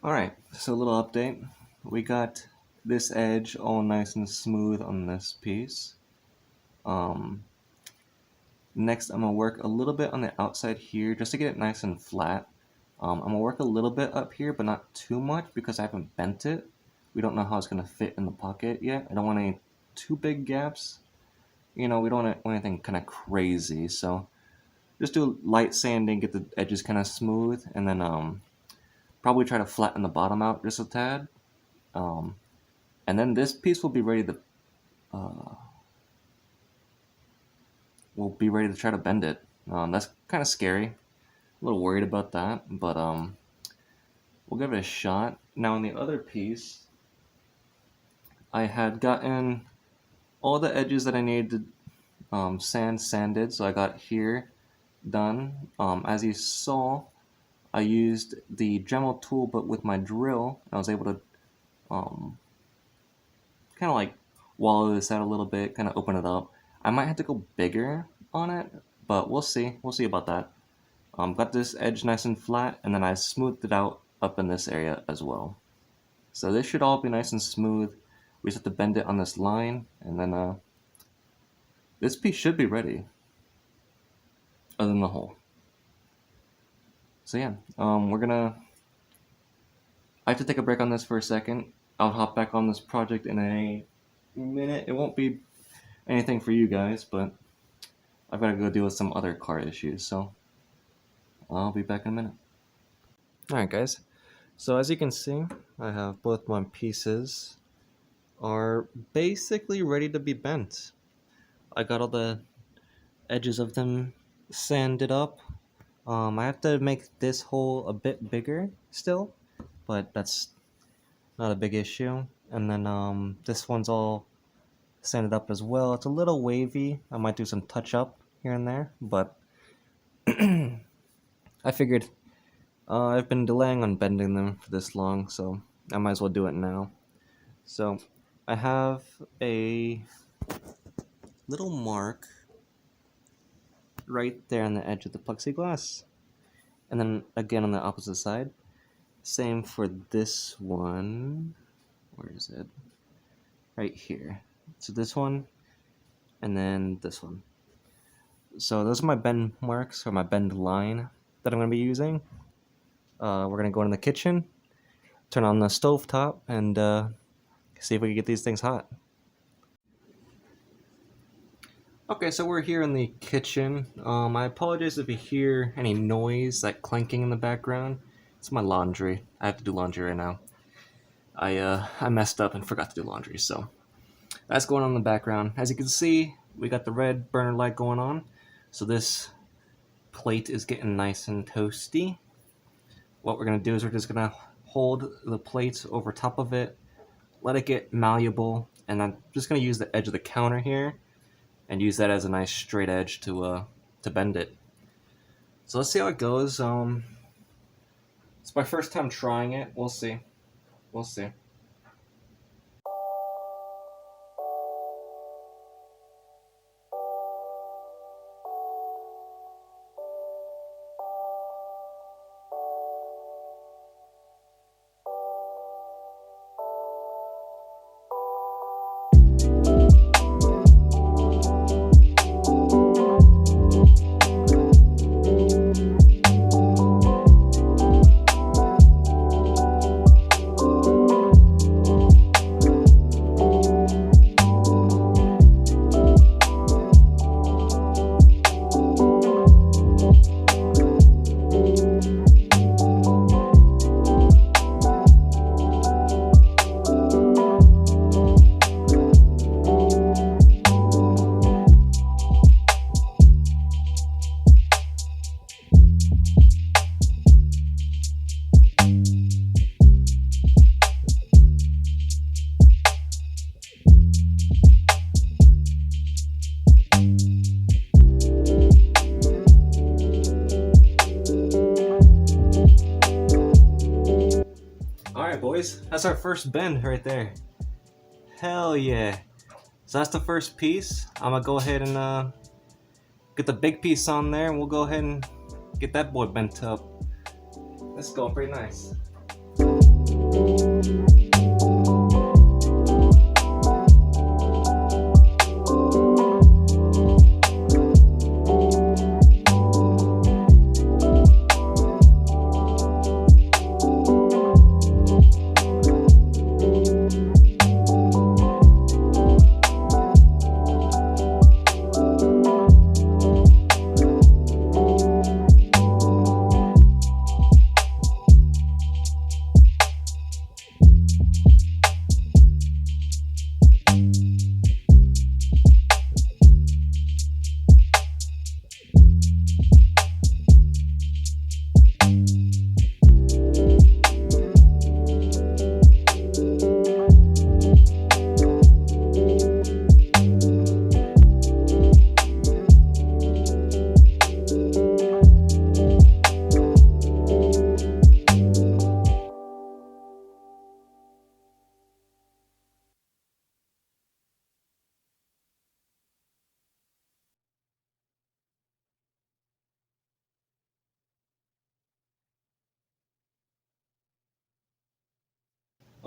Alright, so a little update. We got this edge all nice and smooth on this piece. Next, I'm going to work a little bit on the outside here just to get it nice and flat. I'm going to work a little bit up here, but not too much because I haven't bent it. We don't know how it's going to fit in the pocket yet. I don't want any too big gaps. You know, we don't want anything kind of crazy, so just do light sanding, get the edges kind of smooth, and then probably try to flatten the bottom out just a tad. And then this piece will be ready to try to bend it. That's kind of scary. A little worried about that, but we'll give it a shot. Now on the other piece, I had gotten all the edges that I needed to sanded, so I got here done. As you saw, I used the Dremel tool, but with my drill, I was able to kind of like wallow this out a little bit, kind of open it up. I might have to go bigger on it, but we'll see. We'll see about that. Got this edge nice and flat, and then I smoothed it out up in this area as well. So this should all be nice and smooth. We just have to bend it on this line, and then this piece should be ready, other than the hole. So yeah, I have to take a break on this for a second. I'll hop back on this project in a minute. It won't be anything for you guys, but I've got to go deal with some other car issues, so I'll be back in a minute. Alright guys, so as you can see, I have both my pieces are basically ready to be bent. I got all the edges of them sanded up. I have to make this hole a bit bigger still, but that's not a big issue. And then this one's all sanded up as well. It's a little wavy. I might do some touch up here and there, but I figured I've been delaying on bending them for this long, so I might as well do it now. So I have a little mark right there on the edge of the plexiglass, and then again on the opposite side. Same for this one. Where is it? Right here. So this one, and then this one. So those are my bend marks, or my bend line that I'm going to be using. We're going to go in the kitchen, turn on the stove top, and see if we can get these things hot. Okay, so we're here in the kitchen. I apologize if you hear any noise, like clanking in the background. It's my laundry. I have to do laundry right now. I messed up and forgot to do laundry, so that's going on in the background. As you can see, we got the red burner light going on, so this plate is getting nice and toasty. What we're going to do is we're just going to hold the plate over top of it, let it get malleable, and I'm just going to use the edge of the counter here and use that as a nice straight edge to bend it. So let's see how it goes. It's my first time trying it. We'll see. We'll see. Alright boys, that's our first bend right there. Hell yeah. So that's the first piece. I'm gonna go ahead and get the big piece on there, and we'll go ahead and get that boy bent up. That's going pretty nice.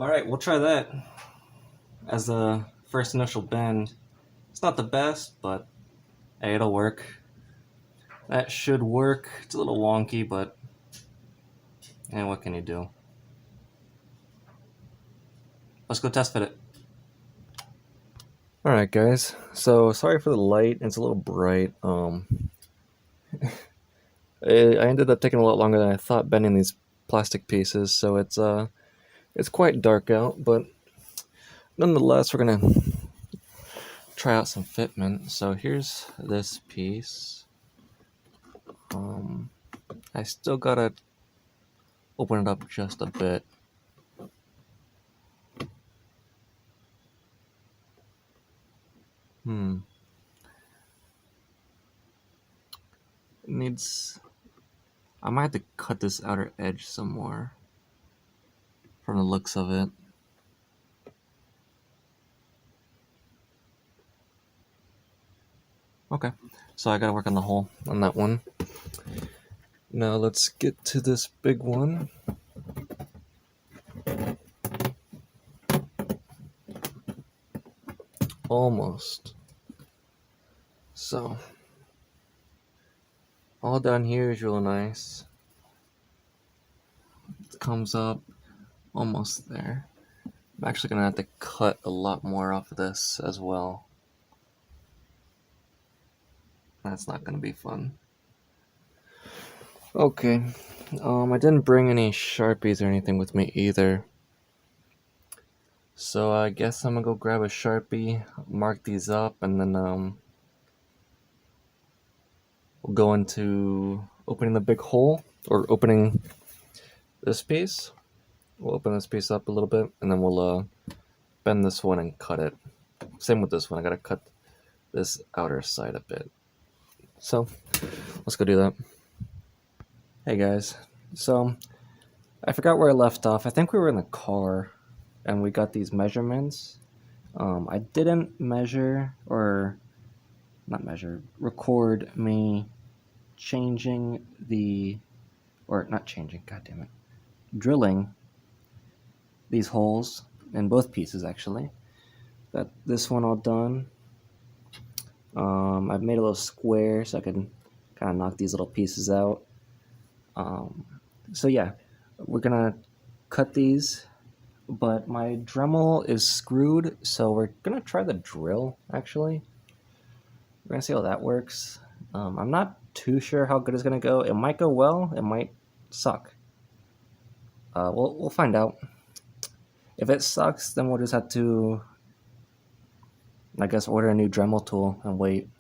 Alright, we'll try that as the first initial bend. It's not the best, but hey, it'll work. That should work. It's a little wonky, but what can you do? Let's go test fit it. Alright guys, so sorry for the light, it's a little bright. I ended up taking a lot longer than I thought bending these plastic pieces, so it's quite dark out, but nonetheless we're gonna try out some fitment. So here's this piece. I still gotta open it up just a bit. I might have to cut this outer edge some more from the looks of it. Okay, so I gotta work on the hole on that one. Now let's get to this big one. Almost. So, all down here is real nice. It comes up almost there. I'm actually gonna have to cut a lot more off of this as well. That's not gonna be fun. Okay, I didn't bring any Sharpies or anything with me either. So I guess I'm gonna go grab a Sharpie, mark these up, and then we'll go into opening the big hole, or opening this piece. We'll open this piece up a little bit, and then we'll bend this one and cut it. Same with this one, I gotta cut this outer side a bit. So, let's go do that. Hey guys, so I forgot where I left off. I think we were in the car, and we got these measurements. I didn't record me changing drilling these holes in both pieces actually. Got this one all done. I've made a little square so I can kind of knock these little pieces out. So yeah, we're gonna cut these, but my Dremel is screwed, so we're gonna try the drill actually. We're gonna see how that works. I'm not too sure how good it's gonna go. It might go well, it might suck. We'll find out. If it sucks, then we'll just have to, I guess, order a new Dremel tool and wait,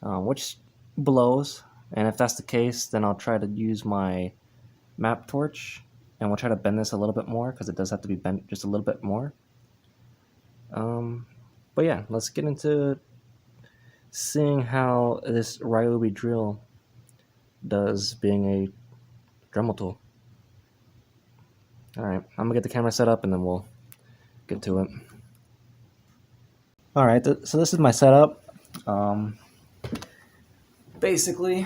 which blows. And if that's the case, then I'll try to use my map torch, and we'll try to bend this a little bit more because it does have to be bent just a little bit more. But yeah, let's get into seeing how this Ryobi drill does being a Dremel tool. Alright, I'm gonna get the camera set up and then we'll get to it. Alright, so this is my setup. Basically,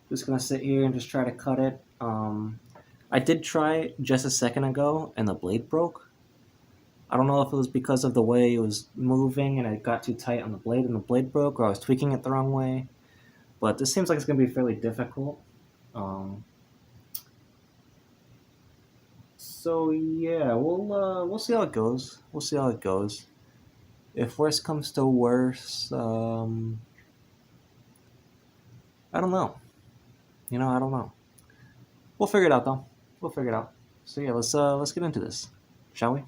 just gonna sit here and just try to cut it. I did try just a second ago and the blade broke. I don't know if it was because of the way it was moving and it got too tight on the blade and the blade broke, or I was tweaking it the wrong way. But this seems like it's gonna be fairly difficult. So yeah, we'll see how it goes. We'll see how it goes. If worse comes to worse, I don't know. I don't know. We'll figure it out though. We'll figure it out. So yeah, let's get into this, shall we?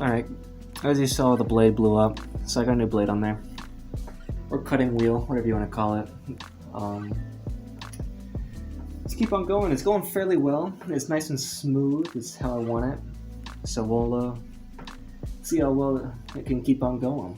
Alright, as you saw, the blade blew up, so I got a new blade on there. Or cutting wheel, whatever you want to call it. Let's keep on going. It's going fairly well. It's nice and smooth. It's how I want it. So we'll see how well it can keep on going.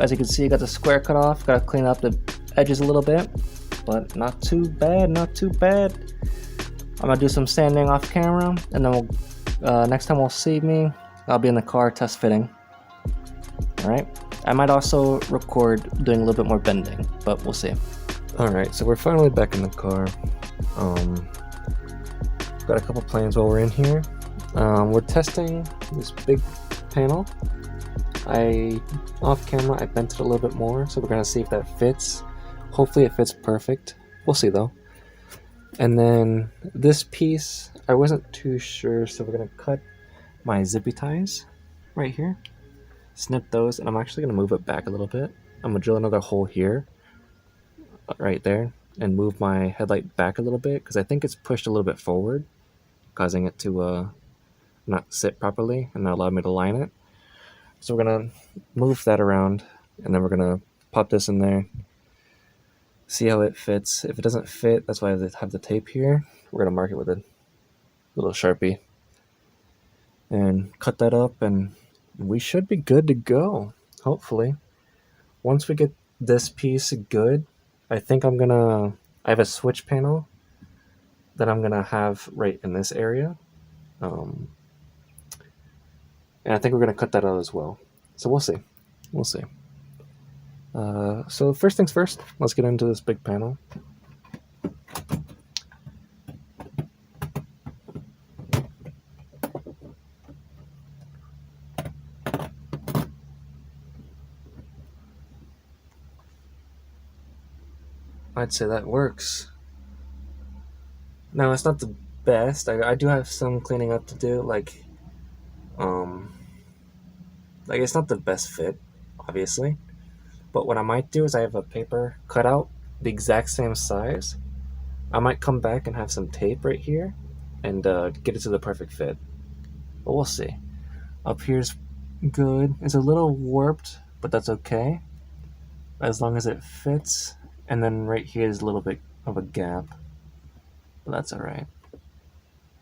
As you can see, got the square cut off. Got to clean up the edges a little bit, but not too bad, not too bad. I'm gonna do some sanding off camera, and then next time we'll see me, I'll be in the car test fitting. Alright, I might also record doing a little bit more bending, but we'll see. Alright, so we're finally back in the car. Got a couple plans while we're in here. We're testing this big panel. Off camera, I bent it a little bit more, so we're gonna see if that fits. Hopefully it fits perfect. We'll see though. And then this piece, I wasn't too sure, so we're gonna cut my zippy ties right here. Snip those, and I'm actually gonna move it back a little bit. I'm gonna drill another hole here, right there, and move my headlight back a little bit, because I think it's pushed a little bit forward, causing it to not sit properly and not allow me to line it. So we're gonna move that around, and then we're gonna pop this in there, see how it fits. If it doesn't fit, that's why I have the tape here. We're gonna mark it with a little Sharpie and cut that up, and we should be good to go, hopefully. Once we get this piece good, I think I have a switch panel that I'm gonna have right in this area. And I think we're gonna cut that out as well. So we'll see. We'll see. So first things first, let's get into this big panel. I'd say that works. Now, it's not the best. I do have some cleaning up to do, like it's not the best fit, obviously. But what I might do is I have a paper cutout the exact same size. I might come back and have some tape right here and get it to the perfect fit. But we'll see. Up here's good. It's a little warped, but that's okay, as long as it fits. And then right here is a little bit of a gap, but that's alright.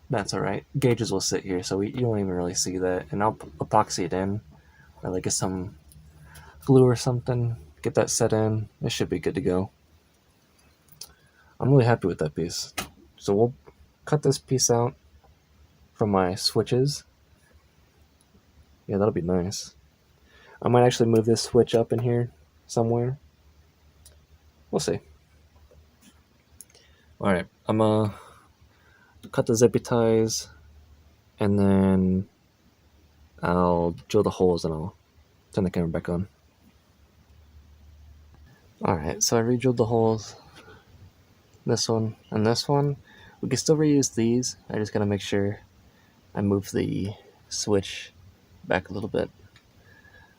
That's alright. Gauges will sit here, so you won't even really see that. And I'll epoxy it in, or like get some glue or something, get that set in. It should be good to go. I'm really happy with that piece. So we'll cut this piece out from my switches. Yeah, that'll be nice. I might actually move this switch up in here somewhere. We'll see. Alright, I'm gonna cut the zippy ties, and then I'll drill the holes and I'll turn the camera back on. Alright, so I re-drilled the holes. This one and this one. We can still reuse these. I just gotta make sure I move the switch back a little bit.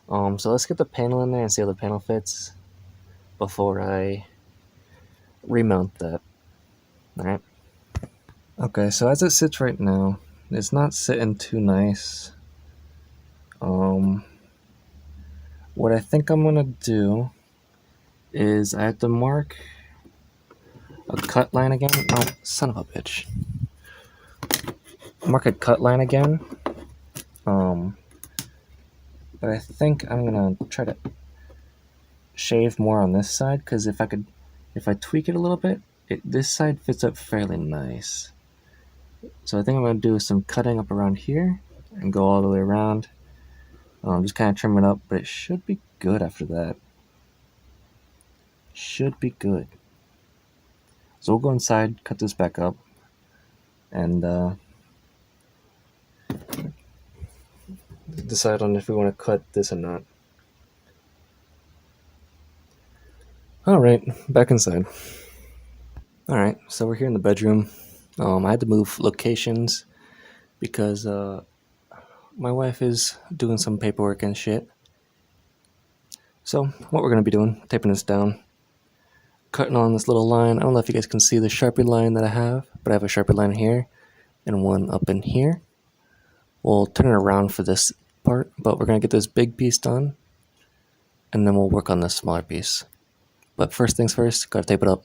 So let's get the panel in there and see how the panel fits before I remount that. Alright. Okay, so as it sits right now, it's not sitting too nice. What I think I'm gonna do is I have to mark a cut line again. Oh, son of a bitch. Mark a cut line again. But I think I'm gonna try to shave more on this side, because if I tweak it a little bit, this side fits up fairly nice. So I think I'm gonna do some cutting up around here and go all the way around. Just kind of trim it up, but it should be good after that. Should be good. So we'll go inside, cut this back up, and decide on if we want to cut this or not. Alright, back inside. Alright, so we're here in the bedroom. I had to move locations because my wife is doing some paperwork and shit. So what we're going to be doing, taping this down, cutting on this little line. I don't know if you guys can see the Sharpie line that I have, but I have a Sharpie line here and one up in here. We'll turn it around for this part, but we're going to get this big piece done, and then we'll work on this smaller piece. But first things first, gotta tape it up.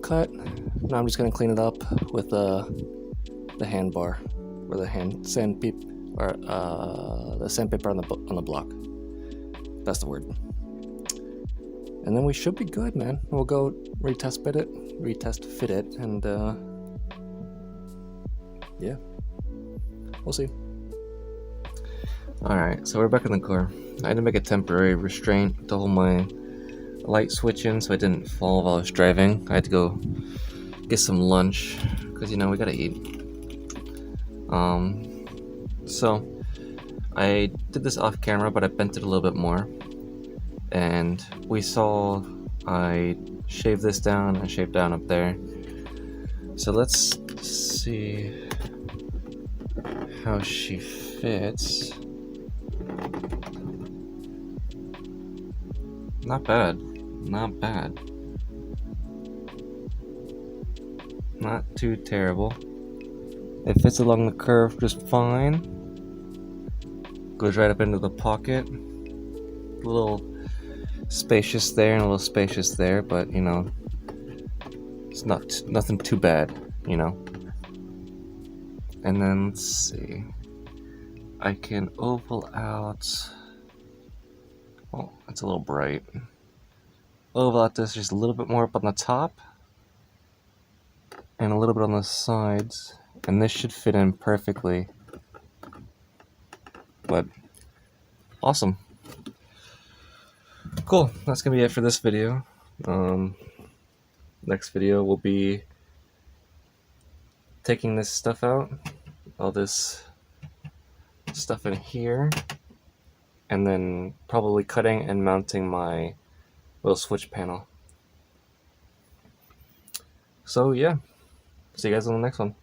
cut. Now I'm just gonna clean it up with the hand bar or the sandpaper on the block. That's the word. And then we should be good, man. We'll go retest fit it, and yeah, we'll see. Alright, so we're back in the car. I had to make a temporary restraint to hold my light switch in so I didn't fall while I was driving. I had to go get some lunch, because, you know, we gotta eat. So I did this off camera, but I bent it a little bit more. And we saw I shaved this down, I shaved down up there. So let's see how she fits. Not bad. Not bad. Not too terrible. It fits along the curve just fine. Goes right up into the pocket. A little spacious there and a little spacious there, but you know, it's nothing too bad, you know. And then let's see. I can oval out. Oh, it's a little bright. Oval out this just a little bit more up on the top and a little bit on the sides, and this should fit in perfectly. But awesome. Cool. That's gonna be it for this video. Next video will be taking this stuff out, all this stuff in here, and then probably cutting and mounting my little switch panel. So yeah, see you guys on the next one.